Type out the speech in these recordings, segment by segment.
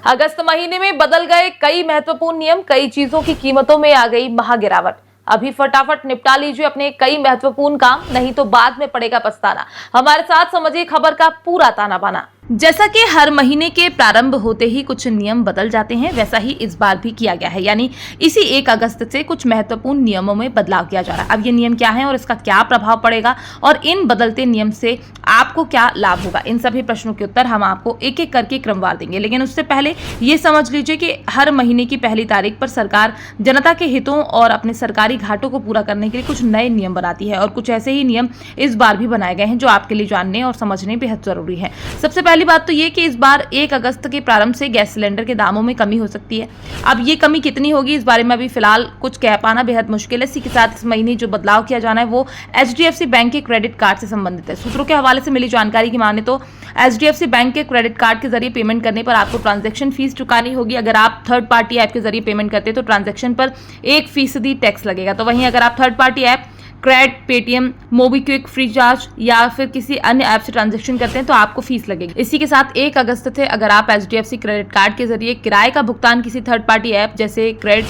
अगस्त महीने में बदल गए कई महत्वपूर्ण नियम, कई चीजों की कीमतों में आ गई महागिरावट। अभी फटाफट निपटा लीजिए अपने कई महत्वपूर्ण काम, नहीं तो बाद में पड़ेगा पछताना। हमारे साथ समझिए खबर का पूरा ताना बाना। जैसा कि हर महीने के प्रारंभ होते ही कुछ नियम बदल जाते हैं, वैसा ही इस बार भी किया गया है। यानी इसी 1 अगस्त से कुछ महत्वपूर्ण नियमों में बदलाव किया जा रहा है। अब ये नियम क्या है और इसका क्या प्रभाव पड़ेगा और इन बदलते नियम से आपको क्या लाभ होगा, इन सभी प्रश्नों के उत्तर हम आपको एक एक करके क्रमवार देंगे। लेकिन उससे पहले ये समझ लीजिए कि हर महीने की पहली तारीख पर सरकार जनता के हितों और अपने सरकारी घाटों को पूरा करने के लिए कुछ नए नियम बनाती है और कुछ ऐसे ही नियम इस बार भी बनाए गए हैं जो आपके लिए जानने और समझने बेहद जरूरी है। सबसे पहली बात तो ये कि इस बार 1 अगस्त के प्रारंभ से गैस सिलेंडर के दामों में कमी हो सकती है। अब ये कमी कितनी होगी इस बारे में अभी फिलहाल कुछ कह पाना बेहद मुश्किल है। इसी के साथ इस महीने जो बदलाव किया जाना है वो HDFC बैंक के क्रेडिट कार्ड से संबंधित है। सूत्रों के हवाले से मिली जानकारी की माने तो HDFC बैंक के क्रेडिट कार्ड के जरिए पेमेंट करने पर आपको ट्रांजैक्शन फीस चुकानी होगी। अगर आप थर्ड पार्टी ऐप के जरिए पेमेंट करते हैं तो ट्रांजैक्शन पर 1% टैक्स लगेगा। तो वहीं अगर आप third party app Cred, Paytm, MobiKwik, FreeCharge या फिर किसी अन्य ऐप से ट्रांजैक्शन करते हैं तो आपको फीस लगेगी। इसी के साथ 1 अगस्त से अगर आप HDFC क्रेडिट कार्ड के जरिए किराए का भुगतान किसी थर्ड पार्टी ऐप जैसे क्रेड,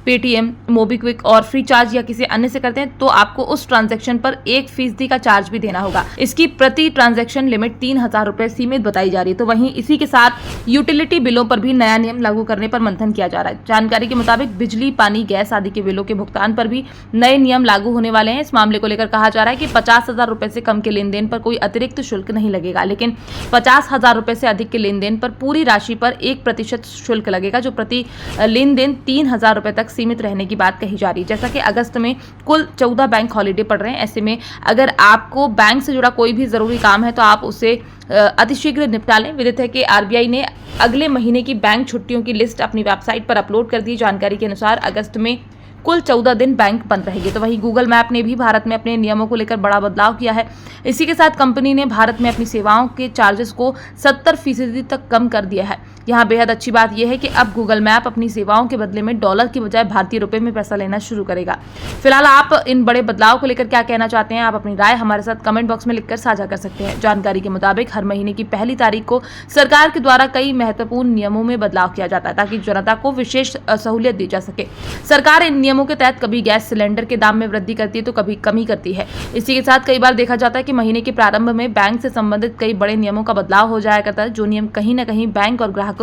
पेटीएम, मोबीक्विक और फ्रीचार्ज या किसी अन्य से करते हैं तो आपको उस ट्रांजैक्शन पर 1% का चार्ज भी देना होगा। इसकी प्रति ट्रांजैक्शन लिमिट 3,000 रुपए सीमित बताई जा रही है। तो वहीं इसी के साथ यूटिलिटी बिलों पर भी नया नियम लागू करने पर मंथन किया जा रहा है। जानकारी के मुताबिक बिजली, पानी, गैस आदि के बिलों के भुगतान पर भी नए नियम लागू होने वाले हैं। इस मामले को लेकर कहा जा रहा है कि 50,000 रुपए से कम के लेन देन पर कोई अतिरिक्त शुल्क नहीं लगेगा, लेकिन 50,000 रुपए से अधिक के लेन देन पर पूरी राशि पर 1% शुल्क लगेगा, जो प्रति लेन देन 3,000 रुपए तक सीमित रहने की बात कही जा रही है। जैसा कि अगस्त में कुल 14 बैंक हॉलिडे पड़ रहे हैं। ऐसे में अगर आपको बैंक से जुड़ा कोई भी जरूरी काम है तो आप उसे अतिशीघ्र निपटा लें। विदित है कि RBI ने अगले महीने की बैंक छुट्टियों की लिस्ट अपनी वेबसाइट पर अपलोड कर दी। जानकारी के अनुसार अगस्त में कुल 14 दिन बैंक बंद रहेगी। तो वहीं गूगल मैप ने भी भारत में अपने नियमों को लेकर बड़ा बदलाव किया है। इसी के साथ कंपनी ने भारत में अपनी सेवाओं के चार्जेस को 70% तक कम कर दिया है। यहाँ बेहद अच्छी बात यह है कि अब गूगल मैप अपनी सेवाओं के बदले में डॉलर की बजाय भारतीय रुपए में पैसा लेना शुरू करेगा। फिलहाल आप इन बड़े बदलाव को लेकर क्या कहना चाहते हैं? आप अपनी राय हमारे साथ कमेंट बॉक्स में लिखकर साझा कर सकते हैं। जानकारी के मुताबिक हर महीने की पहली तारीख को सरकार के द्वारा कई महत्वपूर्ण नियमों में बदलाव किया जाता है ताकि जनता को विशेष सहूलियत दी जा सके। सरकार इन नियमों के तहत कभी गैस सिलेंडर के दाम में वृद्धि करती है तो कभी कमी करती है। इसी के साथ कई बार देखा जाता है कि महीने के प्रारंभ में बैंक से संबंधित कई बड़े नियमों का बदलाव हो जाया करता है, जो नियम कहीं न कहीं बैंक और ग्राहक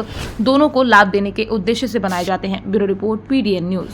दोनों को लाभ देने के उद्देश्य से बनाए जाते हैं। Bureau report, PDN news.